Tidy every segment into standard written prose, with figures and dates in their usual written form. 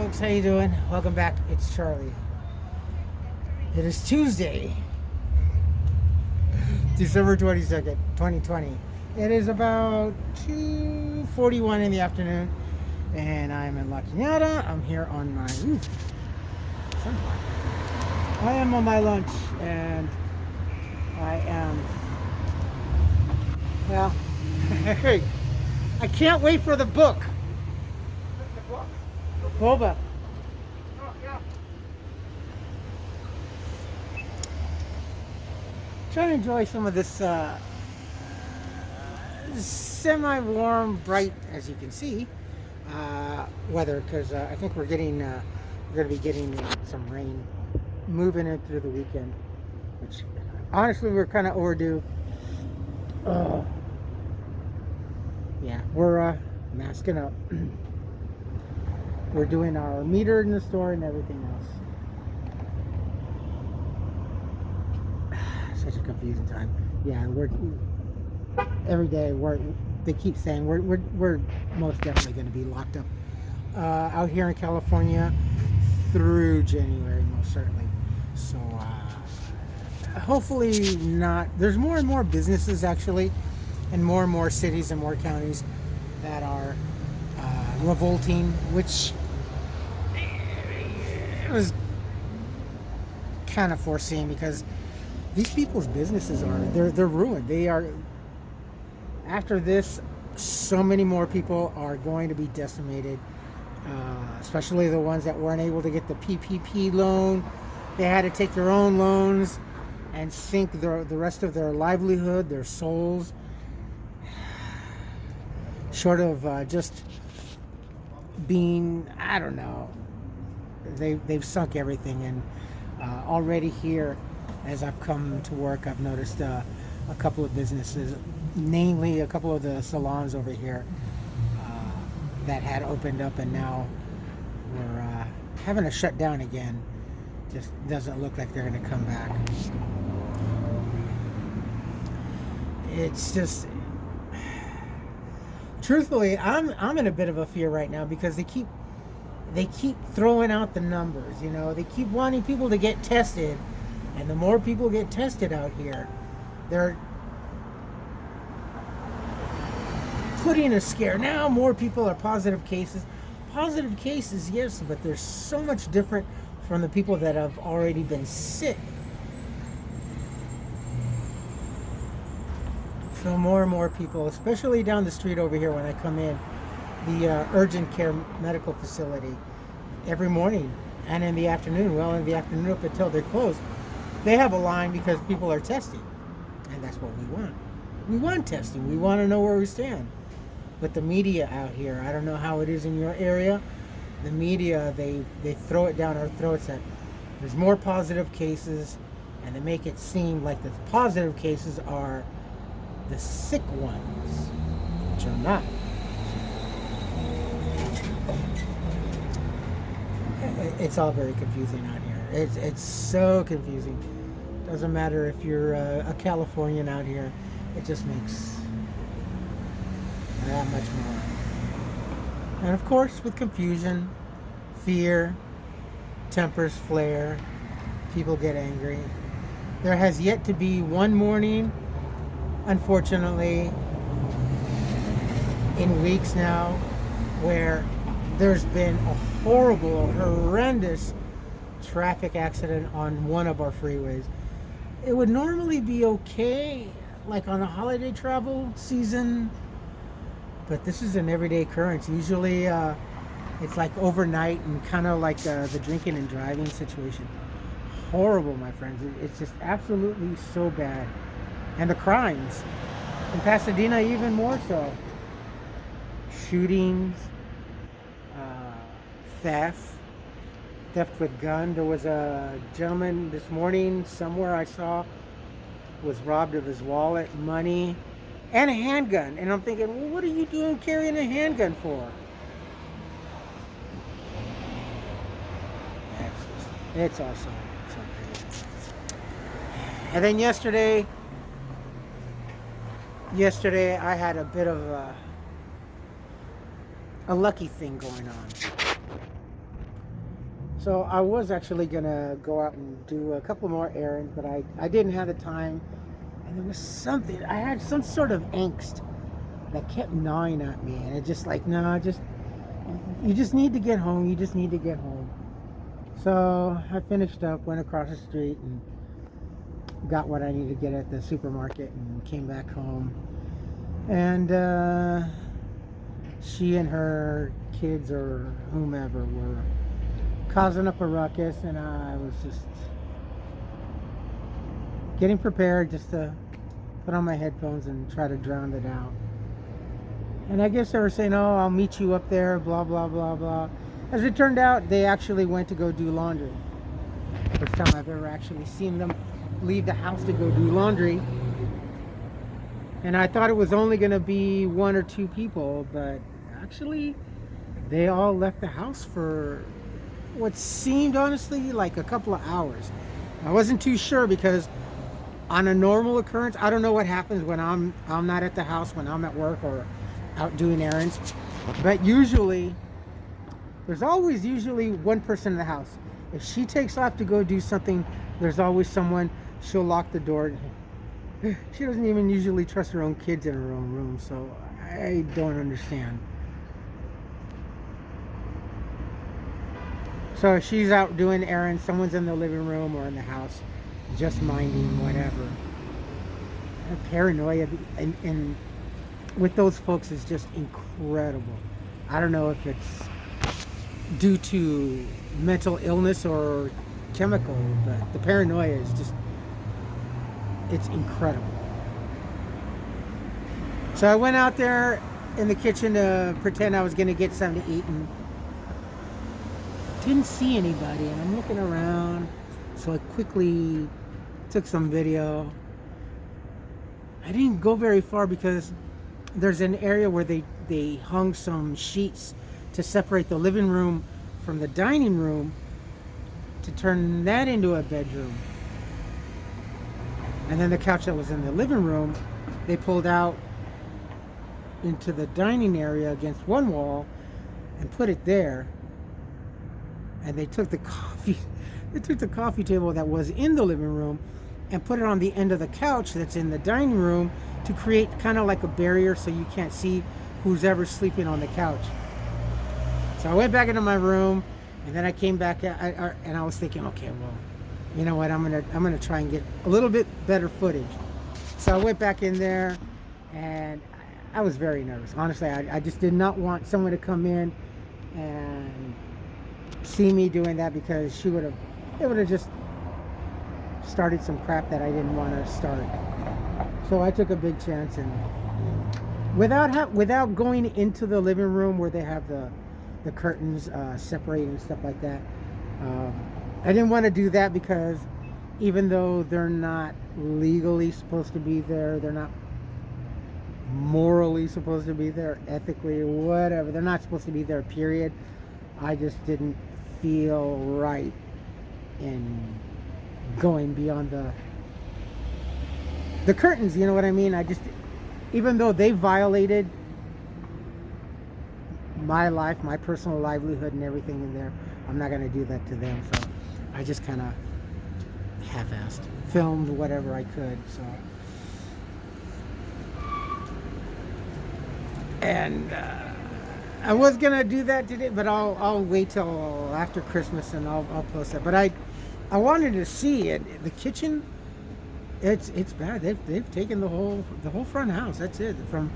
folks, how you doing? Welcome back. It's Charlie. It is Tuesday, December 22nd, 2020. It is about 2:41 in the afternoon, and I'm in La Cañada. I'm here on my I am on my lunch, and I am well. Hey, I can't wait for the book. Boba. Trying to enjoy some of this semi-warm, bright, as you can see, weather. Because I think we're going to be getting some rain moving in through the weekend. Which, honestly, we're kind of overdue. Yeah, we're masking up. We're doing our meter in the store and everything else. Such a confusing time. Yeah, we're every day. They keep saying we're most definitely going to be locked up out here in California through January, most certainly. So hopefully not. There's more and more businesses actually, and more cities and more counties that are revolting, which was kind of foreseen because these people's businesses they're ruined. They are, after this, so many more people are going to be decimated, especially the ones that weren't able to get the PPP loan. They had to take their own loans and sink the rest of their livelihood, their souls, short of just being, I don't know, they've sunk everything. And already here, as I've come to work, I've noticed a couple of businesses, namely a couple of the salons over here that had opened up and now we're having to shut down again. Just doesn't look like they're going to come back. It's just, truthfully, I'm in a bit of a fear right now because they keep throwing out the numbers. You know, they keep wanting people to get tested, and the more people get tested out here, they're putting a scare. Now more people are positive cases. Positive cases, yes, but they're so much different from the people that have already been sick. So more and more people, especially down the street over here when I come in, the urgent care medical facility, every morning and in the afternoon, well, in the afternoon up until they're closed, they have a line because people are testing. And that's what we want. We want testing. We want to know where we stand. But the media out here, I don't know how it is in your area, the media, they throw it down our throats that there's more positive cases, and they make it seem like the positive cases are the sick ones, which are not. It's all very confusing out here. It's so confusing. Doesn't matter if you're a Californian out here. It just makes that much more. And of course, with confusion, fear, tempers flare, people get angry. There has yet to be one morning, unfortunately, in weeks now, where there's been a horrendous traffic accident on one of our freeways. It would normally be okay, like on a holiday travel season, but this is an everyday occurrence. Usually it's like overnight and kind of like the drinking and driving situation. Horrible, my friends. It's just absolutely so bad. And the crimes in Pasadena even more so. Shootings, theft with gun. There was a gentleman this morning somewhere I saw was robbed of his wallet, money, and a handgun. And I'm thinking, well, what are you doing carrying a handgun for? It's awesome. And then yesterday I had a bit of a lucky thing going on. So I was actually gonna go out and do a couple more errands, but I didn't have the time, and there was something, I had some sort of angst that kept gnawing at me, and it just like, no, just, you just need to get home, you just need to get home. So I finished up, went across the street and got what I needed to get at the supermarket and came back home. And she and her kids or whomever were causing up a ruckus, and I was just getting prepared just to put on my headphones and try to drown it out. And I guess they were saying, oh, I'll meet you up there, blah, blah, blah, blah. As it turned out, they actually went to go do laundry. First time I've ever actually seen them leave the house to go do laundry. And I thought it was only going to be one or two people, but actually they all left the house for what seemed honestly like a couple of hours. I wasn't too sure because on a normal occurrence, I don't know what happens when I'm not at the house, when I'm at work or out doing errands, but usually there's always usually one person in the house. If she takes off to go do something, there's always someone. She'll lock the door. She doesn't even usually trust her own kids in her own room, so I don't understand. So she's out doing errands, someone's in the living room or in the house just minding whatever. Paranoia and with those folks is just incredible. I don't know if it's due to mental illness or chemical, but the paranoia is just, it's incredible. So I went out there in the kitchen to pretend I was going to get something to eat and didn't see anybody, and I'm looking around, so I quickly took some video. I didn't go very far because there's an area where they hung some sheets to separate the living room from the dining room to turn that into a bedroom. And then the couch that was in the living room, they pulled out into the dining area against one wall and put it there. And they took the coffee table that was in the living room and put it on the end of the couch that's in the dining room to create kind of like a barrier so you can't see who's ever sleeping on the couch. So I went back into my room, and then I came back and I was thinking, okay, well, you know what, I'm gonna try and get a little bit better footage. So I went back in there, and I was very nervous. Honestly, I just did not want someone to come in and see me doing that, because it would have just started some crap that I didn't want to start. So I took a big chance, and without going into the living room where they have the curtains separated and stuff like that, I didn't want to do that, because even though they're not legally supposed to be there, they're not morally supposed to be there, ethically, whatever, they're not supposed to be there, period. I just didn't feel right in going beyond the curtains, you know what I mean? Even though they violated my life, my personal livelihood and everything in there, I'm not going to do that to them. So I just kind of half-assed, filmed whatever I could. So, and I was gonna do that today, but I'll wait till after Christmas and I'll post it. But I wanted to see it. The kitchen, it's bad. They've taken the whole front house. That's it. From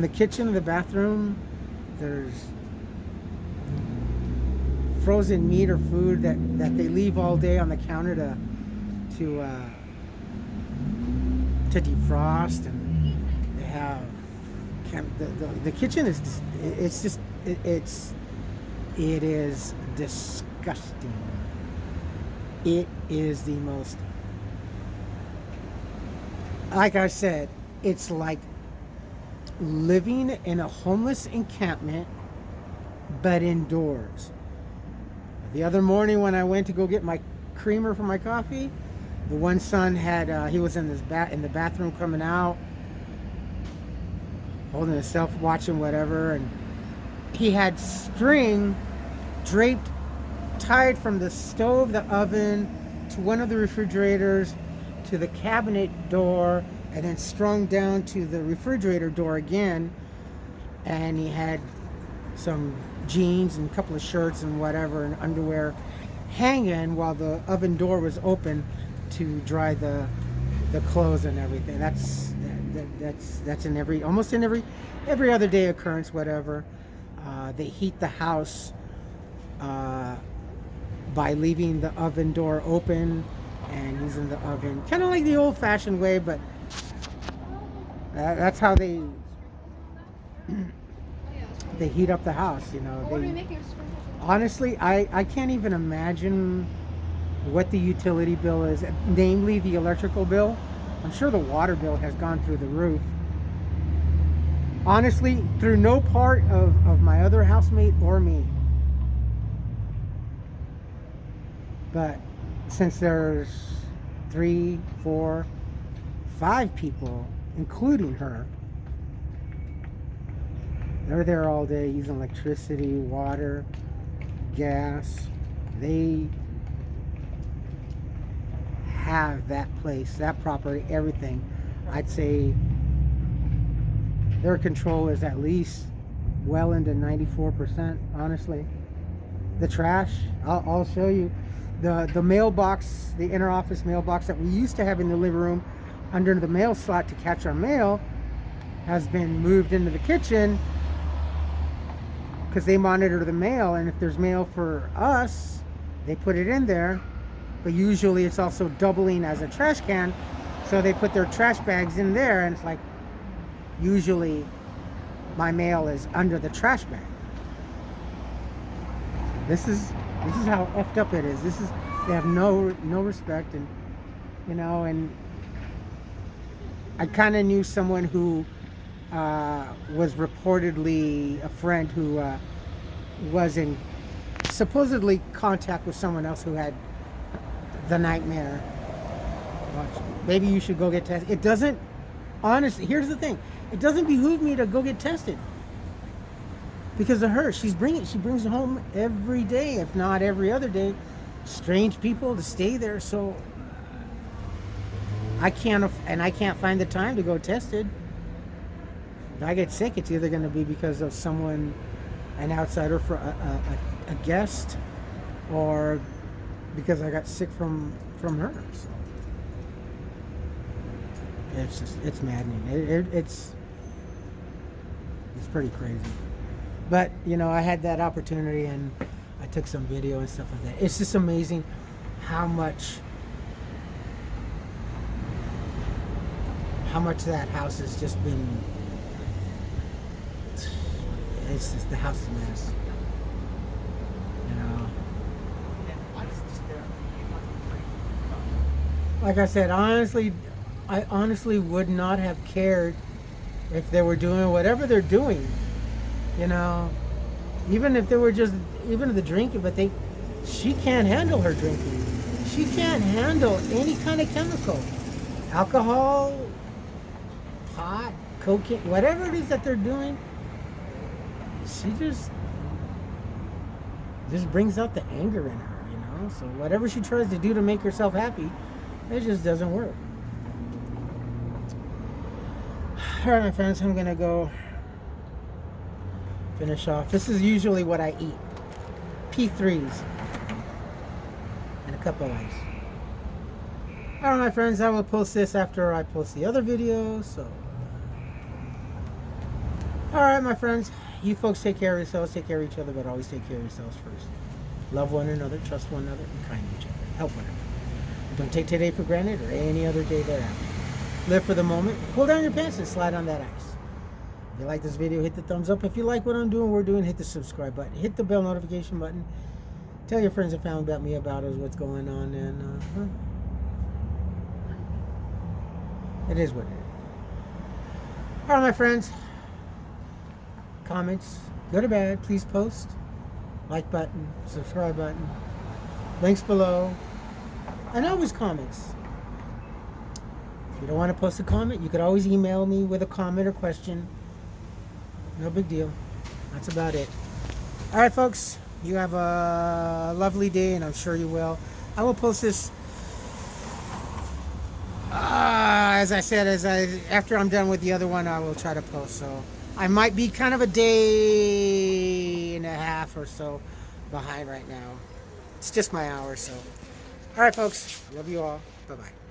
the kitchen to the bathroom, there's frozen meat or food that they leave all day on the counter to defrost, and they have the kitchen is just it is disgusting. It is the most, like I said, it's like living in a homeless encampment, but indoors. The other morning when I went to go get my creamer for my coffee, the one son had he was in the bathroom coming out, holding himself, watching whatever, and he had string draped tied from the stove, the oven, to one of the refrigerators, to the cabinet door, and then strung down to the refrigerator door again. And he had some jeans and a couple of shirts and whatever and underwear hanging while the oven door was open to dry the clothes and everything. That's in almost in every other day occurrence, whatever. They heat the house by leaving the oven door open and using the oven, kind of like the old-fashioned way, but that's how they heat up the house, you know. Honestly, I can't even imagine what the utility bill is, namely the electrical bill. I'm sure the water bill has gone through the roof. Honestly, through no part of my other housemate or me. But since there's 3, 4, 5 people, including her, they're there all day using electricity, water, gas. They have that place, that property, everything. I'd say their control is at least well into 94%, honestly. The trash, I'll show you. The mailbox, the inner office mailbox that we used to have in the living room under the mail slot to catch our mail has been moved into the kitchen because they monitor the mail, and if there's mail for us, they put it in there. But usually it's also doubling as a trash can, so they put their trash bags in there, and it's like usually my mail is under the trash bag. This is how effed up it is. They have no respect, and you know. And I kind of knew someone who was reportedly a friend who was in supposedly contact with someone else who had the nightmare. Maybe you should go get tested. It doesn't, honestly, here's the thing, it doesn't behoove me to go get tested because of her. She brings home every day, if not every other day, strange people to stay there. So I can't find the time to go tested. If I get sick, it's either going to be because of someone, an outsider, for a guest, or because I got sick from her. So it's maddening. It's pretty crazy. But you know, I had that opportunity and I took some video and stuff like that. It's just amazing how much that house has just been. It's just, the house is a mess. You know. Like I said, I honestly would not have cared if they were doing whatever they're doing. You know, even if they were even the drinking, but she can't handle her drinking. She can't handle any kind of chemical, alcohol, pot, cocaine, whatever it is that they're doing. She just brings out the anger in her, you know. So whatever she tries to do to make herself happy, it just doesn't work. All right, my friends, I'm gonna go finish off. This is usually what I eat: P3s and a cup of ice. All right, my friends, I will post this after I post the other video. So, all right, my friends, you folks take care of yourselves, take care of each other, but always take care of yourselves first. Love one another, trust one another, be kind to each other, help one another. Don't take today for granted or any other day thereafter. Live for the moment. Pull down your pants and slide on that ice. If you like this video, hit the thumbs up. If you like what I'm doing, we're doing, hit the subscribe button. Hit the bell notification button. Tell your friends and family about me, about us, what's going on, and it is what it is. All right, my friends. Comments, good or bad, please post. Like button, subscribe button, links below, and always comments. If you don't want to post a comment, you could always email me with a comment or question. No big deal. That's about it. All right, folks. You have a lovely day, and I'm sure you will. I will post this, as I said, after I'm done with the other one, I will try to post. So I might be kind of a day and a half or so behind right now. It's just my hour, so. All right, folks. Love you all. Bye-bye.